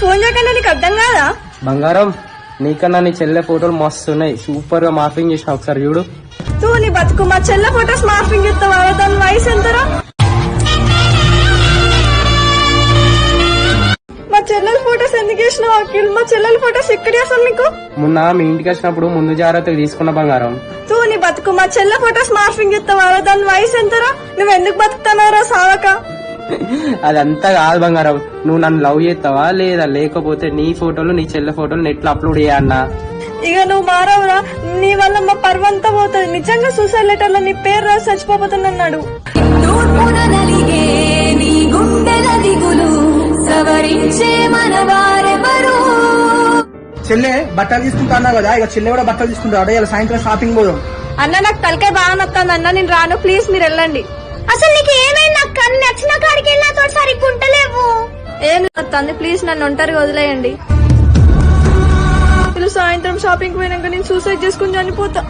Phone చేయకుండా నీకు అర్థం కాదా? బంగారం, నీకన్నా నీ చెల్లె ఫోటోలు మస్తున్నాయి, సూపర్ గా మార్పింగ్ చేసిన, ఒకసారి చూడు. తూ నీ బతుకు, మా చెల్లె ఫోటోస్ మార్పింగ్ ఇస్తావా? దాని వయసు ఎంతరా? మా చెల్లెల ఫోటోస్ ఎందుకు వేసినావు అఖిల్? మా చెల్లెల ఫోటోస్ ఇక్కడ వేసాను నీకు. మొన్న మీ ఇంటికి వచ్చినప్పుడు ముందు జాగ్రత్తగా తీసుకున్న బంగారం. తూ నీ బతుకు, మా చెల్లె ఫోటోస్ మార్పింగ్ ఇస్తావా? దాని వయసు ఎంతరా? నువ్వు ఎందుకు బతుకుతున్నావురా సావక? అదంతా కాదు బంగారం, నువ్వు నన్ను లవ్ చేస్తావా లేదా, లేకపోతే నీ ఫోటోలు నీ చెల్లె ఫోటోలు నెట్ లో అప్లోడ్ చేయన్నా? ఇక నువ్వు మారవురా, నీ వల్ల మా పర్వంతా పోతుంది. నిజంగా సూసైడ్ లెటర్ లో నీ పేరు రాసి చచ్చిపోతున్నాడు. చెల్లె బట్టలు తీసుకుంటా కదా, ఇక చెల్లె కూడా బట్టలు తీసుకుంటాడు. ఇలా సాయంత్రం షాపింగ్ పోదాం. అన్న నాకు తలకాయ బాగా నొత్తాను అన్న, నేను రాను, ప్లీజ్ మీరు వెళ్ళండి. అసలు నీకు ఏమైంది అక్క? నచ్చిన కాడికి వెళ్ళినా తోటి సరిగ్గా ఉంటలేవు. ఏం నొత్తాంది, ప్లీజ్ నన్ను ఒంటరిగా వదిలేయండి. వీళ్ళు సాయంత్రం షాపింగ్ పోయినాక నేను సూసైడ్ చేసుకుని చనిపోతా.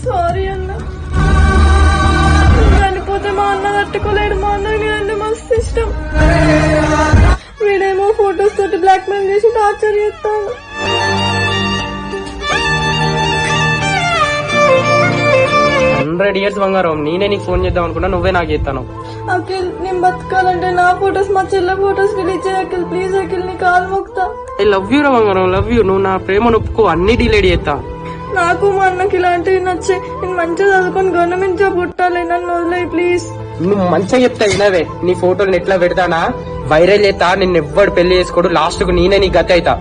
సారీ అన్న, చనిపోతే మా అన్న తట్టుకోలేడు. మా అన్నకి నేనంటే మస్తు ఇష్టం. వీడేమో ఫొటోస్ తోటి బ్లాక్ మెయిల్ చేసి టార్చర్ చేస్తాను. 100 years బంగారం, నేనే నీకు ఫోన్ చేద్దాం అనుకున్నా, నువ్వే నాకు చేస్తాను. అఖిల్, నేను బతకాలంటే నా ఫొటోస్ మా చెల్లె ఫొటోస్ డిలీట్ చేయ అఖిల్, ప్లీజ్ అఖిల్, నీ కాలు మొక్తా. ఐ లవ్ యూ రా బంగారం, లవ్ యూ. నువ్వు నా ప్రేమ ఒప్పుకో, అన్ని డిలీట్ చేస్తా. నాకు మా అన్నకి ఇలాంటివి నచ్చే. నేను మంచిగా చదువుకొని గవర్నమెంట్ జాబ్ కొట్టాలి, నన్ను వదిలేయి ప్లీజ్. నువ్వు మంచిగా చెప్తా వినవే, నీ ఫోటోలు ఎట్లా పెడతానా, వైరల్ చేస్తా, నిన్ను ఎవ్వడు పెళ్లి చేసుకోడు, లాస్ట్ కు నేనే నీ గతి అవుతా.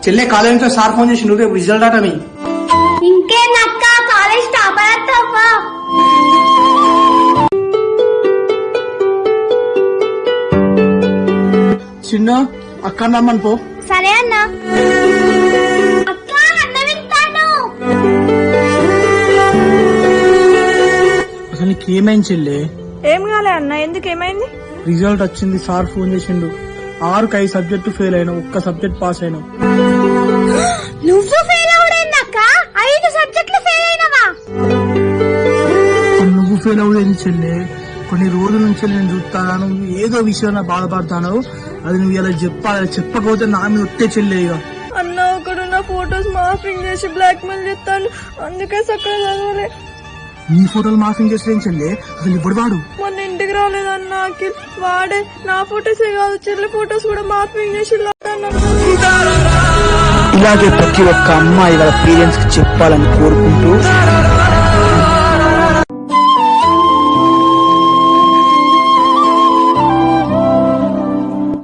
చెల్లె కాలేజ్ లో సార్ ఫోన్ చేసి నువ్వు రిజల్ట్ ఆట మీ. ఇంకేనక్క, కాలేజ్ టాపర్ అవుతావా? చిన్న అక్క నమ్మని పో. సరే అన్న. అక్క అన్నం ఇస్తాను. అసలు నీకు ఏమైంది చెల్లె? ఏం కాలే అన్న, ఎందుకు ఏమైంది? రిజల్ట్ వచ్చింది, సార్ ఫోన్ చేసిండు. 6కి 5 సబ్జెక్టు ఫెయిల్ అయినా, ఒక్క సబ్జెక్ట్ పాస్ అయినా. నువ్వు ఫెయిల్ అవుడేందక్క? 5 సబ్జెక్టులు ఫెయిల్ అయినవా? నువ్వు ఫెయిల్ అవుడేంది చెల్లె? కొన్ని రోజుల నుంచి నేను చూస్తాను, నువ్వు ఏదో విషయంలో బాధపడతాను. అది నువ్వు ఇలా చెప్పాలి, చెప్పకపోతే నా మీద ఒట్టే చెల్లె. ఇక అన్న ఒకడు నా ఫొటోస్ మార్పింగ్ చేసి బ్లాక్ మెయిల్ చేస్తాను, అందుకే చక్కగా చదవలే. నీ ఫోటోలు మార్పింగ్ చేసేం చెల్లె? అసలు ఇప్పుడు వాడు మొన్న ఇంటికి రాలేదన్న అఖిల్, వాడే నా ఫొటోసే కాదు చెల్లి ఫొటోస్ కూడా మార్పింగ్ చేసి ఇలాగే ప్రతి ఒక్క అమ్మాయి వాళ్ళ పేరెంట్స్ కి చెప్పాలని కోరుకుంటూ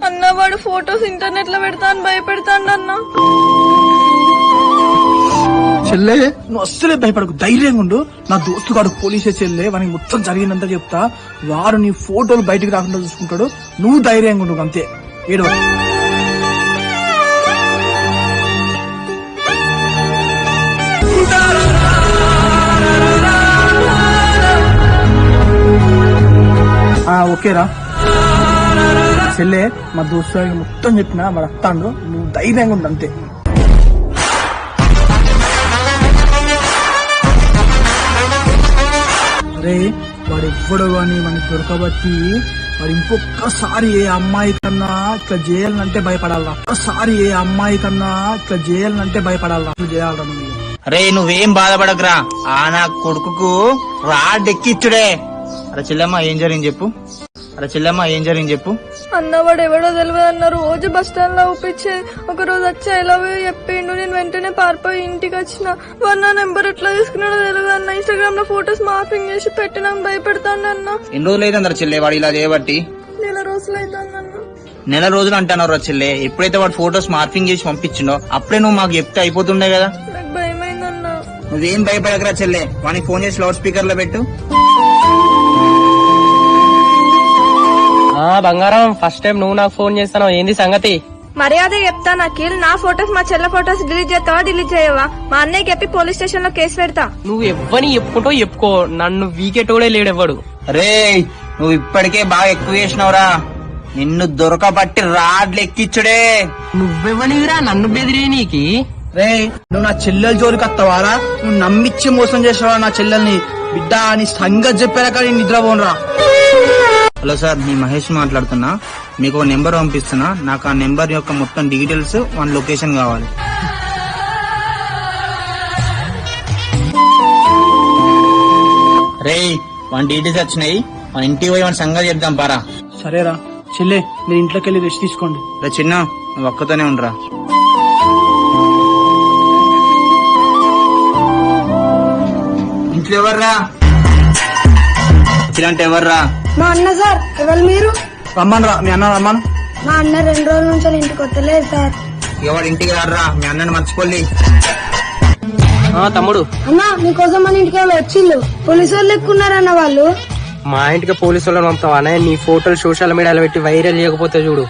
అన్న వాడు ఫొటోస్ ఇంటర్నెట్ లో పెడతాను భయపెడతాను అన్న. చెల్లె నువ్వు అస్సలే భయపడకు, ధైర్యంగా ఉండు. నా దోస్తు గాడు పోలీసే చెల్లె, వానికి మొత్తం జరిగినంత చెప్తా. వాడు నీ ఫోటోలు బయటకు రాకుండా చూసుకుంటాడు, నువ్వు ధైర్యంగా ఉండు అంతే. ఏడవ ఓకేరా చెల్లె, మా దోస్తు మొత్తం చెప్పినా వాడు వస్తాడు, నువ్వు ధైర్యంగా ఉండు అంతే. అరే వాడు ఎవ్వడు గాని మనకి దొరకబట్టి వాడు ఇంకొకసారి ఏ అమ్మాయి కన్నా ఇట్లా చేయాలంటే భయపడాలా. ఒక్కసారి ఏ అమ్మాయి కన్నా ఇట్లా చేయాలంటే భయపడాలా. చేయాలరా నువ్వు. అరే నువ్వేం బాధపడకురా, ఆ నా కొడుకు రాడ్డెక్కిచ్చుడే. అరే చెల్లెమ్మ ఏం జరిగింది చెప్పు. అన్నవాడు ఎవడో తెలియదు అన్న, రోజు బస్ స్టాండ్ లో ఊపించే. ఒక రోజు వచ్చి ఐ లవ్ యూ చెప్పిండు, నేను వెంటనే పారిపోయి ఇంటికి వచ్చిన. వాడు నా నెంబర్ ఎట్లా తీసుకున్నాడో తెలియదు అన్న. ఇన్స్టాగ్రామ్ లో ఫొటోస్ మార్పింగ్ చేసి పెట్టినా భయపెడతాను అన్న. ఎన్ని రోజులు అయితే చెల్లె వాడు ఇలా చేయబట్టి? 1 రోజులు అవుతానన్న. 1 రోజులు అంటున్నారు చెల్లె. ఎప్పుడైతే వాడు ఫొటోస్ మార్పింగ్ చేసి పంపించిండో అప్పుడే నువ్వు మాకు చెప్తే అయిపోతుండే కదా. నాకు భయమైందన్న. నువ్వేం భయపడకరా చెల్లె, వానికి ఫోన్ చేసి లౌడ్ స్పీకర్ లో పెట్టు. బంగారం, ఫస్ట్ టైం నువ్వు నాకు ఫోన్ చేస్తాను, ఏంది సంగతి? మర్యాద చెప్తాను అఖిల్, నా ఫొటోస్ మా చెల్ల ఫొటోస్ డిలీట్ చేస్తావా డిలీట్ చేయవా? మా అన్నయ్యకి చెప్పి పోలీస్ స్టేషన్ లో కేసు పెడతా. నువ్వు ఎవ్వని చెప్పుకుంటూ చెప్పుకో, నన్ను వీకెట్ కూడా లేడెవ్వడు. రే నువ్వు ఇప్పటికే బాగా ఎక్కువ చేసినావురా. నిన్ను దొరకబట్టి రాడ్లు ఎక్కిచ్చుడే. నువ్వెవనివిరా నన్ను బెదిరే నీకి? రే నువ్వు నా చెల్లెల జోలికి వస్తావారా? నువ్వు నమ్మిచ్చి మోసం చేసావా నా చెల్లెల్ని? బిడ్డ అని సంగతి చెప్పారా కానీ నిద్రపోనరా. హలో సార్, నేను మహేష్ మాట్లాడుతున్నా. మీకు ఒక నెంబర్ పంపిస్తున్నా. నాకు ఆ నెంబర్ యొక్క మొత్తం డీటెయిల్స్, వన్ లొకేషన్ కావాలి. రే వన్ డీటెయిల్స్ వచ్చినాయి, మన ఇంటికి పోయి మన సంగతి చెప్దాం పారా. సరేరా చెల్లె, మీరు ఇంట్లోకి వెళ్ళి రెస్ట్ తీసుకోండి. రే చిన్న, నువ్వు ఒక్కతోనే ఉండరా. ఇంట్లో ఎవర్రా? ఇలాంటి ఎవర్రా? మా అన్న సార్. ఎవరు మీరు? రమ్మనరా మీ అన్న రమ్మను. మా అన్న 2 రోజుల నుంచి ఇంటికి వస్తలేదు సార్. ఎవరు ఇంటికి రారా? మీ అన్నని మర్చిపోలే. తమ్ముడు, అన్న మీకోసం మన ఇంటికి వాళ్ళు వచ్చిళ్ళు. పోలీసు వాళ్ళు ఎక్కున్నారన్న వాళ్ళు. మా ఇంటికి పోలీసు వాళ్ళని పంపుతావా? నీ ఫోటోలు సోషల్ మీడియాలో పెట్టి వైరల్ చేయకపోతే చూడు.